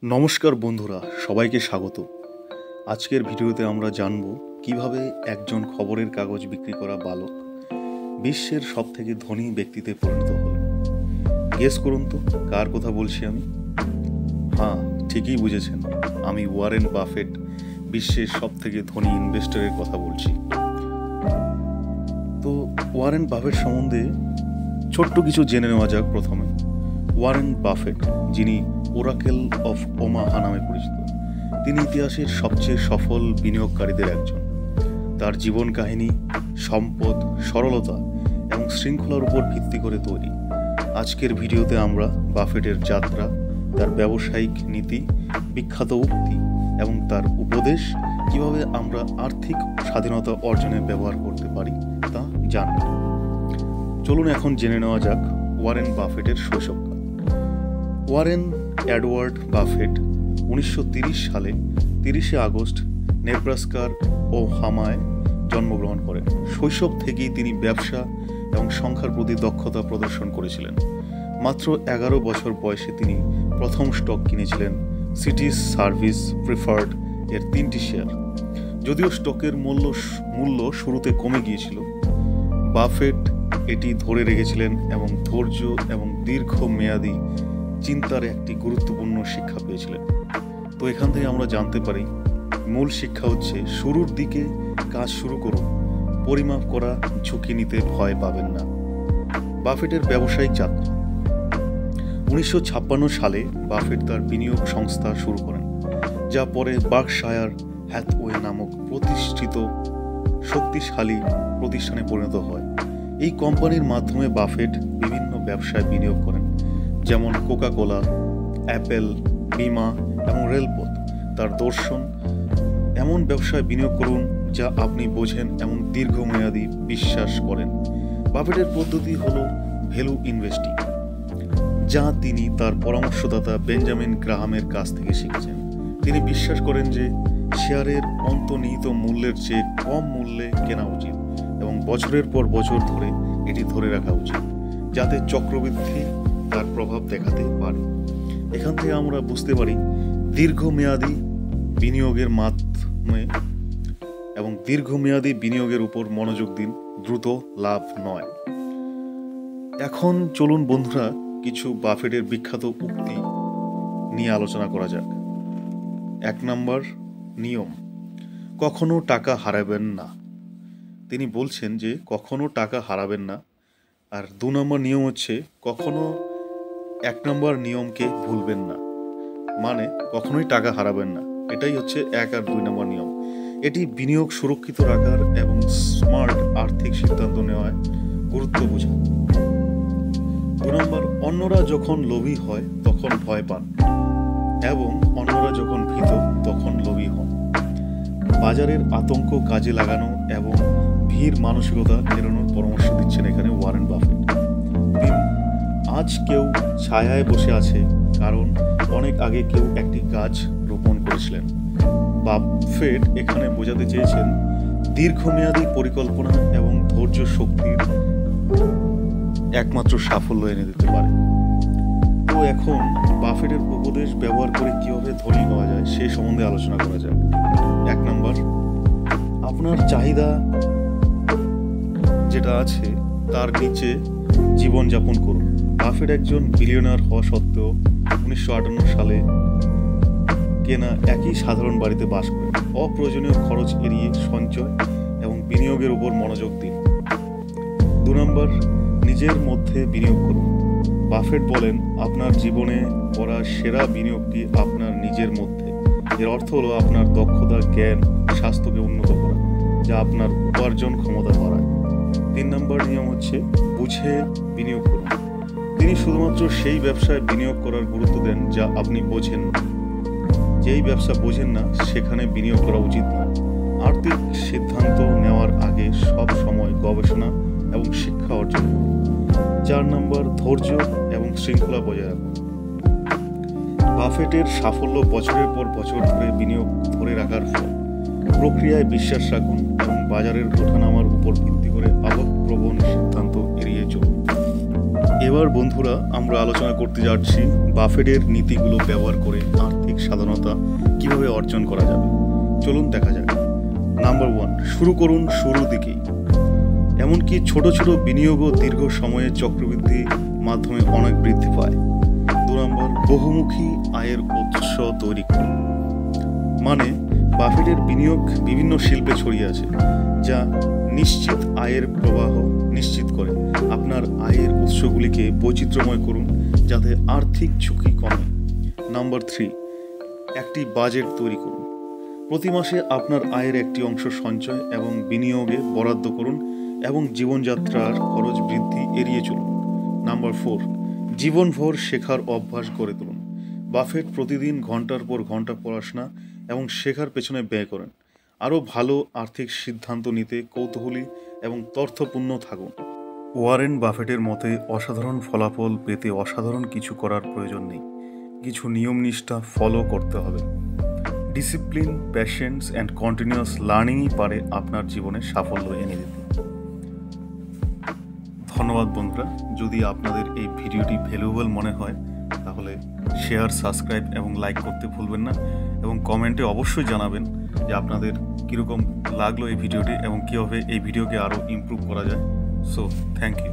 নমস্কার বন্ধুরা, সবাইকে স্বাগত। আজকের ভিডিওতে আমরা জানব কিভাবে একজন খবরের কাগজ বিক্রি করা বালক বিশ্বের সবথেকে ধনী ব্যক্তিতে পরিণত হলেন। গেস করুন তো কার কথা বলছি আমি? হ্যাঁ, ঠিকই বুঝেছেন, আমি ওয়ারেন বাফেট, বিশ্বের সবথেকে ধনী ইনভেস্টরের কথা বলছি। তো ওয়ারেন বাফেট সম্বন্ধে ছোট্ট কিছু জেনে নেওয়া যাক। প্রথমে ওয়ারেন বাফেট, যিনি ওরাকেল অফ ওমাহা নামে পরিচিত, তিনি ইতিহাসের সবচেয়ে সফল বিনিয়োগকারীদের একজন। তার জীবন কাহিনী, সম্পদ, সরলতা এবং শৃঙ্খলার উপর ভিত্তি করে তৈরি। আজকের ভিডিওতে আমরা বাফেটের যাত্রা, তার ব্যবসায়িক নীতি, বিখ্যাত উক্তি এবং তার উপদেশ, কিভাবে আমরা আর্থিক স্বাধীনতা অর্জনে ব্যবহার করতে পারি তা জানব। চলুন এখন জেনে নেওয়া যাক ওয়ারেন বাফেটের শৈশবকাল। ওয়ারেন এডওয়ার্ড বাফেট 1930 সালে 30 আগস্ট নেব্রাস্কার ওমাহায় জন্মগ্রহণ করেন। শৈশব থেকেই তিনি ব্যবসা এবং সংখ্যার প্রতি দক্ষতা প্রদর্শন করেছিলেন। মাত্র 11 বছর বয়সে তিনি প্রথম স্টক কিনেছিলেন, সিটিজ সার্ভিস প্রিফার্ড এর 3টি শেয়ার। যদিও স্টকের মূল্য শুরুতে কমে গিয়েছিল, বাফেট এটি ধরে রেখেছিলেন এবং ধৈর্য এবং দীর্ঘমেয়াদী চিন্তার একটি গুরুত্বপূর্ণ শিক্ষা পেয়েছিলেন। তো এখান থেকে আমরা জানতে পারি, মূল শিক্ষা হচ্ছে শুরুর দিকে কাজ শুরু করুন, পরিমাপ করা ঝুঁকি নিতে ভয় পাবেন না। বাফেটের ব্যবসায়িক যাত্রা। 1956 সালে বাফেট তার বিনিয়োগ সংস্থা শুরু করেন, যা পরে বার্কশায়ার হ্যাথওয়ে নামক প্রতিষ্ঠিত শক্তিশালী প্রতিষ্ঠানে পরিণত হয়। এই কোম্পানির মাধ্যমে বাফেট বিভিন্ন ব্যবসায় বিনিয়োগ করেন, যেমন কোকা কোলা, অ্যাপেল, বিমা এবং রেলপথ। তার দর্শন, এমন ব্যবসায় বিনিয়োগ করুন যা আপনি বোঝেন এবং দীর্ঘমেয়াদী বিশ্বাস করেন। বাফেটের পদ্ধতি হল ভ্যালু ইনভেস্টিং, যা তিনি তার পরামর্শদাতা বেঞ্জামিন গ্রাহামের কাছ থেকে শিখেছেন। তিনি বিশ্বাস করেন যে শেয়ারের অন্তর্নিহিত মূল্যের চেয়ে কম মূল্যে কেনা উচিত এবং বছরের পর বছর ধরে এটি ধরে রাখা উচিত, যাতে চক্রবৃদ্ধি তার প্রভাব দেখাতে পারে। এখান থেকে আমরা বুঝতে পারি দীর্ঘমেয়াদী বিনিয়োগের মাধ্যমে এবং দীর্ঘমেয়াদী বিনিয়োগের উপর মনোযোগ দিন, দ্রুত লাভ নয়। এখন চলুন বন্ধুরা, কিছু বাফেটের বিখ্যাত উক্তি নিয়ে আলোচনা করা যাক। 1 নম্বর নিয়ম, কখনো টাকা হারাবেন না। তিনি বলছেন যে কখনো টাকা হারাবেন না। আর 2 নম্বর নিয়ম হচ্ছে কখনো 1 নম্বর নিয়মকে ভুলবেন না, মানে কখনোই টাকা হারাবেন না। এটাই হচ্ছে 1 আর 2 নম্বর নিয়ম। এটি বিনিয়োগ সুরক্ষিত রাখার এবং স্মার্ট আর্থিক সিদ্ধান্ত নেওয়ায় গুরুত্ব বোঝায়। 2 নম্বর, অন্যরা যখন লোভী হয় তখন ভয় পান এবং অন্যরা যখন ভীত তখন লোভী হন। বাজারের আতঙ্ক কাজে লাগানো এবং ভিড় মানসিকতা এড়ানোর পরামর্শ দিচ্ছেন এখানে ওয়ারেন বাফেট। আজ কেউ ছায়ায় বসে আছে কারণ অনেক আগে কেউ একটি গাছ রোপণ করেছিলেন। বাফেট এখানে বোঝাতে চেয়েছেন দীর্ঘমেয়াদী পরিকল্পনা এবং ধৈর্য শক্তির একমাত্র সাফল্য এনে দিতে পারে। তো এখন বাফেটের উপদেশ ব্যবহার করে কিভাবে ধনী হওয়া যায় সে সম্বন্ধে আলোচনা করা যায়। 1 নম্বর, আপনার চাহিদা যেটা আছে তার নিচে জীবনযাপন করুন। বাফেট একজন বিলিয়নার হওয়া সত্ত্বেও 1958 সালে কেনা একই সাধারণ বাড়িতে বাস করেন। অপ্রয়োজনীয় খরচ এড়িয়ে সঞ্চয় এবং বিনিয়োগের উপর মনোযোগ দিন। 2 নম্বর, নিজের মধ্যে বিনিয়োগ করুন। বাফেট বলেন আপনার জীবনে করা সেরা বিনিয়োগটি আপনার নিজের মধ্যে। এর অর্থ হলো আপনার দক্ষতা, জ্ঞান, স্বাস্থ্যকে উন্নত করা, যা আপনার উপার্জন ক্ষমতা বাড়ায়। 3 নম্বর নিয়ম হচ্ছে বুঝে বিনিয়োগ করুন। তিনি শুধুমাত্র সেই ব্যবসায় বিনিয়োগ করার গুরুত্ব দেন যা আপনি বোঝেন না। যেই ব্যবসা বোঝেন না সেখানে বিনিয়োগ করা উচিত নয়। আর্থিক সিদ্ধান্ত নেওয়ার আগে সব সময় গবেষণা এবং শিক্ষা অর্জন করুন। 4 নম্বর, ধৈর্য এবং শৃঙ্খলা বজায় রাখুন। বাফেটের সাফল্য বছরের পর বছর ধরে বিনিয়োগ ধরে রাখার ফল। প্রক্রিয়ায় বিশ্বাস রাখুন এবং বাজারের ওঠানামার উপর ভিত্তি করে আবেগপ্রবণ সিদ্ধান্ত এড়িয়ে চলুন। এবার বন্ধুরা আমরা আলোচনা করতে যাচ্ছি বাফেটের নীতিগুলো ব্যবহার করে আর্থিক স্বাধীনতা কিভাবে অর্জন করা যাবে। চলুন দেখা যাক। নাম্বার 1, শুরু করুন শুরুর দিকেই। এমনকি ছোট ছোট বিনিয়োগও দীর্ঘ সময়ে চক্রবৃদ্ধি মাধ্যমে অনেক বৃদ্ধি পায়। 2 নম্বর, বহুমুখী আয়ের উৎস তৈরি করুন। মানে বাফেটের বিনিয়োগ বিভিন্ন শিল্পে ছড়িয়ে আছে, যা নিশ্চিত আয়ের প্রবাহ নিশ্চিত করে। আপনার আয়ের উৎসগুলিকে বৈচিত্র্যময় করুন যাতে আর্থিক ঝুঁকি কমে। নাম্বার 3, একটি বাজেট তৈরি করুন। প্রতি মাসে আপনার আয়ের একটি অংশ সঞ্চয় এবং বিনিয়োগে বরাদ্দ করুন এবং জীবনযাত্রার খরচ বৃদ্ধি এড়িয়ে চলুন। নাম্বার 4, জীবনভর শেখার অভ্যাস গড়ে তুলুন। বাফেট প্রতিদিন ঘন্টার পর ঘন্টা পড়াশোনা এবং শেখার পেছনে ব্যয় করেন। আরও ভালো আর্থিক সিদ্ধান্ত নিতে কৌতূহলী এবং তথ্যপূর্ণ থাকুন। ওয়ারেন বাফেটের মতে অসাধারণ ফলাফল পেতে অসাধারণ কিছু করার প্রয়োজন নেই, কিছু নিয়ম নিষ্ঠা ফলো করতে হবে। ডিসিপ্লিন, প্যাশেন্স অ্যান্ড কন্টিনিউয়াস লার্নিংই পারে আপনার জীবনে সাফল্য এনে দিতে। ধন্যবাদ বন্ধুরা। যদি আপনাদের এই ভিডিওটি ভ্যালুয়েবল মনে হয় তাহলে শেয়ার, সাবস্ক্রাইব এবং লাইক করতে ভুলবেন না, এবং কমেন্টে অবশ্যই জানাবেন যে আপনাদের কীরকম লাগলো এই ভিডিওটি এবং কীভাবে এই ভিডিওকে আরও ইমপ্রুভ করা যায়। So thank you.